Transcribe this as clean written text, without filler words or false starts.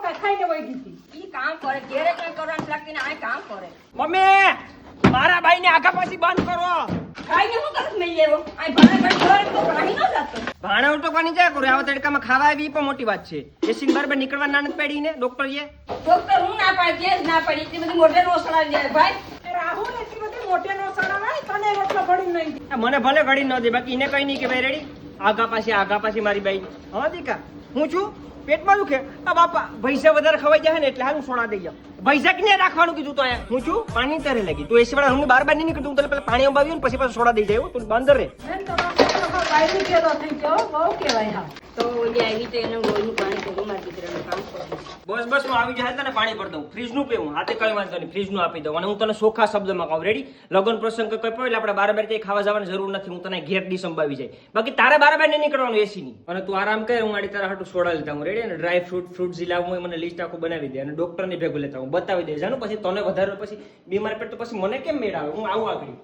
રોટલા ખાઈને વહી ગઈ હતી. ઈ કામ કરે ઘેરે કઈ કરવાનું લાગતી ને આ કામ કરે મમ્મી મારા ભાઈને આગા પાછી બંધ કરો. ખાઈને હું કરત મેં લેવો આ ભાડા પર ઘર તો રાહી ન જાતો ભાણા ઉટકવાની જાય કરો આવા તડકામાં ખાવા આવી પણ મોટી વાત છે. એસી બરાબર નીકળવા ના નથી પડીને ડોક્ટર એ ડોક્ટર હું ના પાડી કેસ ના પાડી એટલી બધી મોઢે નો સડાવી દે ભાઈ એ રાહુલ એટલી બધી મોટે નો સડાવાય, તને રોટલો ઘડીને નહીં દે. આ મને ભલે ઘડી ન દે બાકી એને કઈ નહીં કે ભાઈ રેડી આગા પાછી મારી બાઈ. હા દીકા હું છું પેટમાં દુખે આ બાપા પૈસા વધારે ખવાઈ જાય ને એટલે હાલ હું સોના દઈ જાઉં. પૈસા ક્યાં રાખવાનું કીધું તો અહીંયા હું છું પાણી તરે લાગી તું એસી વાળા હું બાર નહીં નીકળતું હું તને પેલા પાણી અંબાવ્યું ને પછી પાછું સોડા દઈ જાય તું બંધ રે. બેન તમારો છોકરો હાવ બાયરી જેવો થઈ ગયો, બહુ કહેવાય હા. તો ઓલી આવી તો એને રોજનું પાણી પીવું મારી દીકરાનું કામ કરું બસ હું આવી જાય તને પાણી ભર દઉં ફ્રીજ નું પીવું હાથે કઈ વાંધો નહીં ફ્રીજ નું આપી દઉં અને હું તને સોખા શબ્દમાં કહું રેડી લગ્ન પ્રસંગ કઈ પડે એટલે આપણે બાર કઈ ખાવા જવાની જરૂર નથી હું તને ઘેર ડી સંભાવી જાય બાકી તારે બાર નહીં નીકળવાનું એસી ની અને તું આરામ કર હું મારી તારા હાટું સોડા લેતા હું રેડી અને ડ્રાય ફ્રૂટ જે લાવવું હોય મને લિસ્ટ આખું બનાવી દે અને ડોક્ટર ની ભેગું લેતા હું બતાવી દે જાનું પછી તને વધારે પછી બીમાર પડે તો પછી મને કેમ મેળ આવે હું આવું આગળ